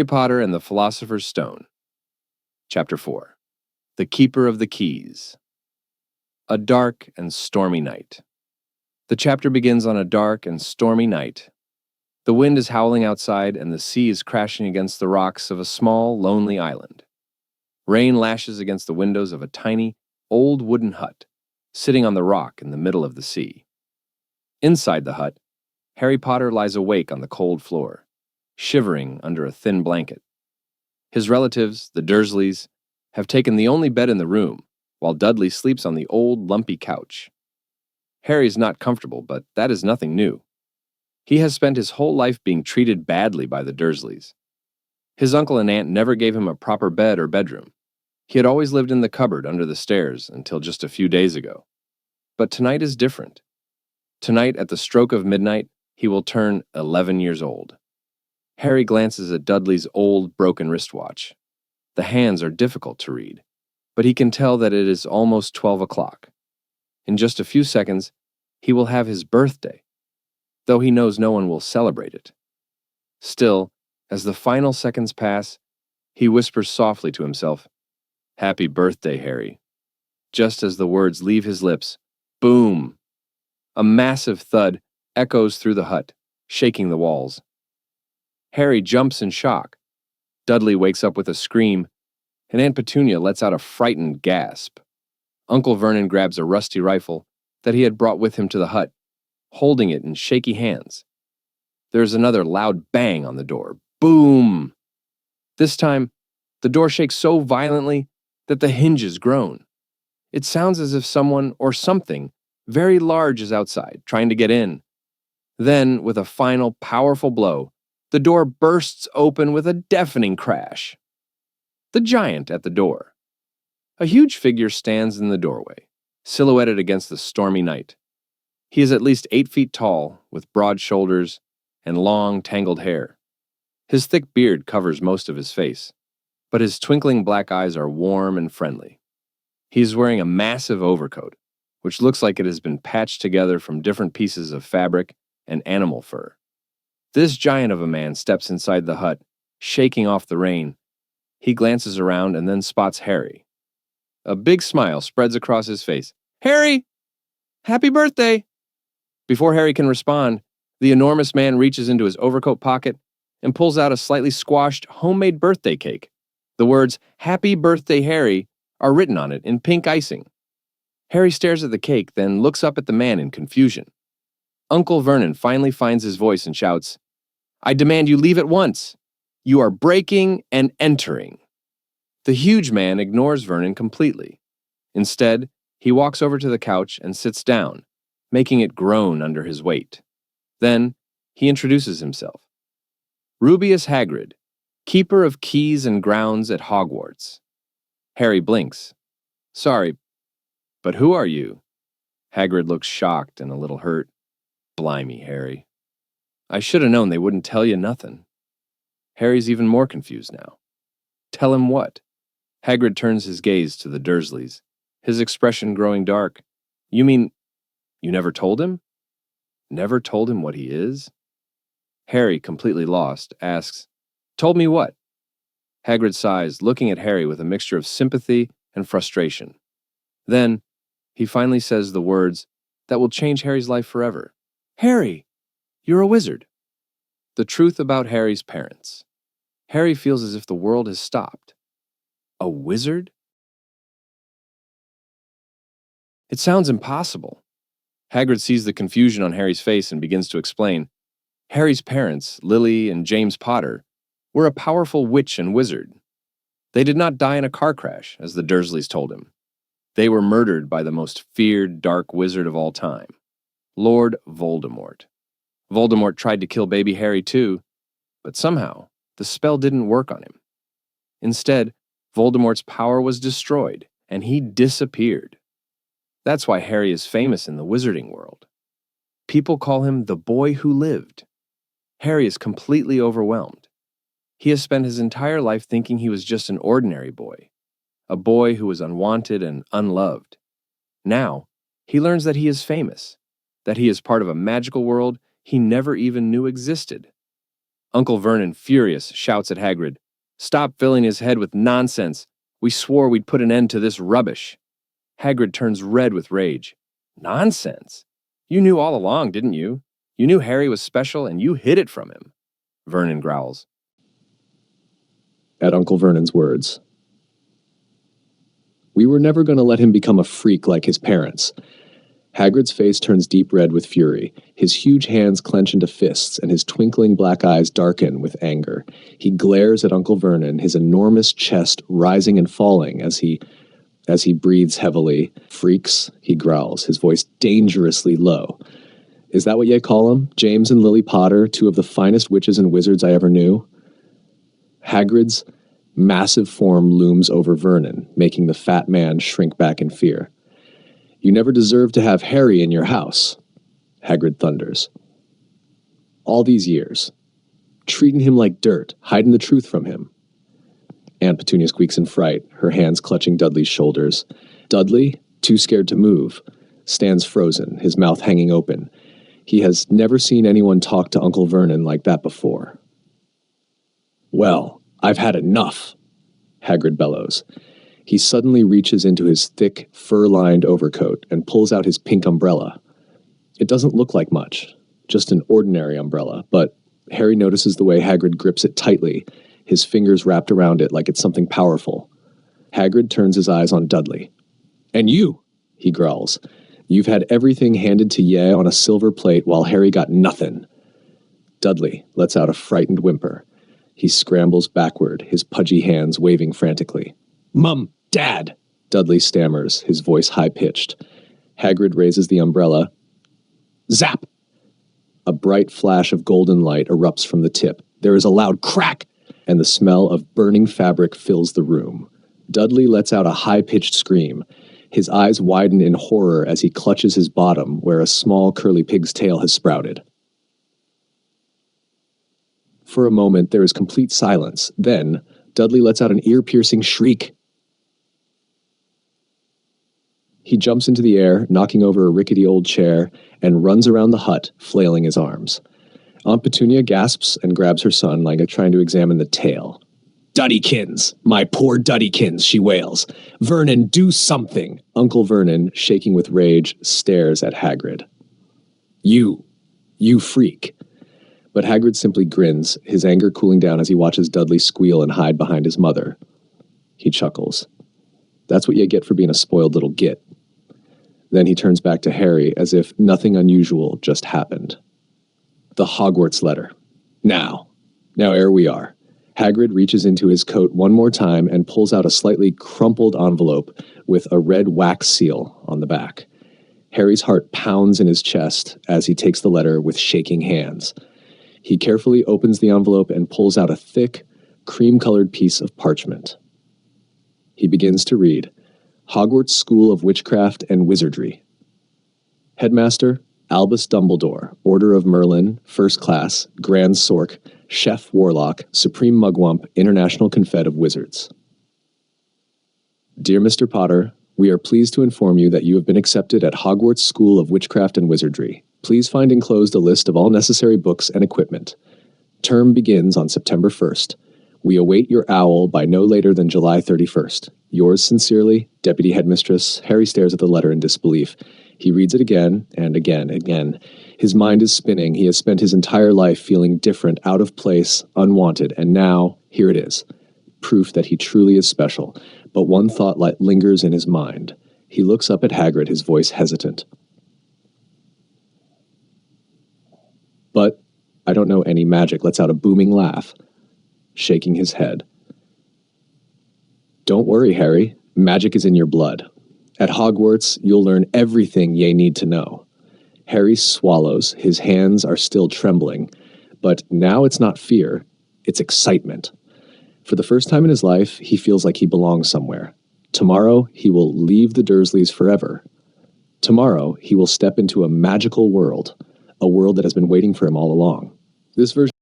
Harry Potter and the Philosopher's Stone. Chapter 4. The Keeper of the Keys. A dark and stormy night. The chapter begins on a dark and stormy night. The wind is howling outside and the sea is crashing against the rocks of a small, lonely island. Rain lashes against the windows of a tiny, old wooden hut, sitting on the rock in the middle of the sea. Inside the hut, Harry Potter lies awake on the cold floor, shivering under a thin blanket. His relatives, the Dursleys, have taken the only bed in the room, while Dudley sleeps on the old, lumpy couch. Harry's not comfortable, but that is nothing new. He has spent his whole life being treated badly by the Dursleys. His uncle and aunt never gave him a proper bed or bedroom. He had always lived in the cupboard under the stairs until just a few days ago. But tonight is different. Tonight, at the stroke of midnight, he will turn 11 years old. Harry glances at Dudley's old, broken wristwatch. The hands are difficult to read, but he can tell that it is almost 12 o'clock. In just a few seconds, he will have his birthday, though he knows no one will celebrate it. Still, as the final seconds pass, he whispers softly to himself, "Happy birthday, Harry." Just as the words leave his lips, boom! A massive thud echoes through the hut, shaking the walls. Harry jumps in shock. Dudley wakes up with a scream, and Aunt Petunia lets out a frightened gasp. Uncle Vernon grabs a rusty rifle that he had brought with him to the hut, holding it in shaky hands. There's another loud bang on the door. Boom! This time, the door shakes so violently that the hinges groan. It sounds as if someone or something very large is outside, trying to get in. Then, with a final, powerful blow, the door bursts open with a deafening crash. The giant at the door. A huge figure stands in the doorway, silhouetted against the stormy night. He is at least 8 feet tall, with broad shoulders and long, tangled hair. His thick beard covers most of his face, but his twinkling black eyes are warm and friendly. He is wearing a massive overcoat, which looks like it has been patched together from different pieces of fabric and animal fur. This giant of a man steps inside the hut, shaking off the rain. He glances around and then spots Harry. A big smile spreads across his face. "Harry! Happy birthday!" Before Harry can respond, the enormous man reaches into his overcoat pocket and pulls out a slightly squashed homemade birthday cake. The words, "Happy Birthday, Harry," are written on it in pink icing. Harry stares at the cake, then looks up at the man in confusion. Uncle Vernon finally finds his voice and shouts, "I demand you leave at once. You are breaking and entering." The huge man ignores Vernon completely. Instead, he walks over to the couch and sits down, making it groan under his weight. Then, he introduces himself. Rubeus Hagrid, keeper of keys and grounds at Hogwarts. Harry blinks. "Sorry, but who are you?" Hagrid looks shocked and a little hurt. "Blimey, Harry. I should have known they wouldn't tell you nothing." Harry's even more confused now. Tell him what? Hagrid turns his gaze to the Dursleys, his expression growing dark. "You mean, you never told him? Never told him what he is?" Harry, completely lost, asks, "Told me what?" Hagrid sighs, looking at Harry with a mixture of sympathy and frustration. Then, he finally says the words that will change Harry's life forever. "Harry, you're a wizard." The truth about Harry's parents. Harry feels as if the world has stopped. A wizard? It sounds impossible. Hagrid sees the confusion on Harry's face and begins to explain. Harry's parents, Lily and James Potter, were a powerful witch and wizard. They did not die in a car crash, as the Dursleys told him. They were murdered by the most feared dark wizard of all time, Lord Voldemort. Voldemort tried to kill baby Harry too, but somehow the spell didn't work on him. Instead, Voldemort's power was destroyed, and he disappeared. That's why Harry is famous in the wizarding world. People call him the boy who lived. Harry is completely overwhelmed. He has spent his entire life thinking he was just an ordinary boy, a boy who was unwanted and unloved. Now, he learns that he is famous, that he is part of a magical world he never even knew existed. Uncle Vernon, furious, shouts at Hagrid, "Stop filling his head with nonsense. We swore we'd put an end to this rubbish." Hagrid turns red with rage. "Nonsense? You knew all along, didn't you? You knew Harry was special and you hid it from him." Vernon growls. At Uncle Vernon's words. "We were never going to let him become a freak like his parents." Hagrid's face turns deep red with fury. His huge hands clench into fists, and his twinkling black eyes darken with anger. He glares at Uncle Vernon, his enormous chest rising and falling as he breathes heavily. "Freaks," he growls, his voice dangerously low. "Is that what ye call them? James and Lily Potter, two of the finest witches and wizards I ever knew?" Hagrid's massive form looms over Vernon, making the fat man shrink back in fear. "You never deserved to have Harry in your house," Hagrid thunders. "All these years. Treating him like dirt, hiding the truth from him." Aunt Petunia squeaks in fright, her hands clutching Dudley's shoulders. Dudley, too scared to move, stands frozen, his mouth hanging open. He has never seen anyone talk to Uncle Vernon like that before. "Well, I've had enough," Hagrid bellows. He suddenly reaches into his thick, fur-lined overcoat and pulls out his pink umbrella. It doesn't look like much, just an ordinary umbrella, but Harry notices the way Hagrid grips it tightly, his fingers wrapped around it like it's something powerful. Hagrid turns his eyes on Dudley. "And you," he growls. "You've had everything handed to ye on a silver plate while Harry got nothing." Dudley lets out a frightened whimper. He scrambles backward, his pudgy hands waving frantically. "Mum! Dad!" Dudley stammers, his voice high-pitched. Hagrid raises the umbrella. Zap! A bright flash of golden light erupts from the tip. There is a loud crack, and the smell of burning fabric fills the room. Dudley lets out a high-pitched scream. His eyes widen in horror as he clutches his bottom, where a small curly pig's tail has sprouted. For a moment, there is complete silence. Then, Dudley lets out an ear-piercing shriek. He jumps into the air, knocking over a rickety old chair, and runs around the hut, flailing his arms. Aunt Petunia gasps and grabs her son, like trying to examine the tail. "Duddykins! My poor Duddykins!" she wails. "Vernon, do something!" Uncle Vernon, shaking with rage, stares at Hagrid. You freak." But Hagrid simply grins, his anger cooling down as he watches Dudley squeal and hide behind his mother. He chuckles. "That's what you get for being a spoiled little git." Then he turns back to Harry as if nothing unusual just happened. The Hogwarts letter. Now ere we are. Hagrid reaches into his coat one more time and pulls out a slightly crumpled envelope with a red wax seal on the back. Harry's heart pounds in his chest as he takes the letter with shaking hands. He carefully opens the envelope and pulls out a thick, cream-colored piece of parchment. He begins to read, Hogwarts School of Witchcraft and Wizardry. Headmaster, Albus Dumbledore, Order of Merlin, First Class, Grand Sork, Chef Warlock, Supreme Mugwump, International Confed of Wizards. Dear Mr. Potter, we are pleased to inform you that you have been accepted at Hogwarts School of Witchcraft and Wizardry. Please find enclosed a list of all necessary books and equipment. Term begins on September 1st. We await your owl by no later than July 31st. Yours sincerely, Deputy Headmistress. Harry stares at the letter in disbelief. He reads it again and again and again. His mind is spinning. He has spent his entire life feeling different, out of place, unwanted, and now, here it is. Proof that he truly is special. But one thought lingers in his mind. He looks up at Hagrid, his voice hesitant. But I don't know any magic. Lets out a booming laugh, shaking his head. Don't worry, Harry. Magic is in your blood. At Hogwarts, you'll learn everything ye need to know. Harry swallows. His hands are still trembling. But now it's not fear. It's excitement. For the first time in his life, he feels like he belongs somewhere. Tomorrow, he will leave the Dursleys forever. Tomorrow, he will step into a magical world, a world that has been waiting for him all along. This version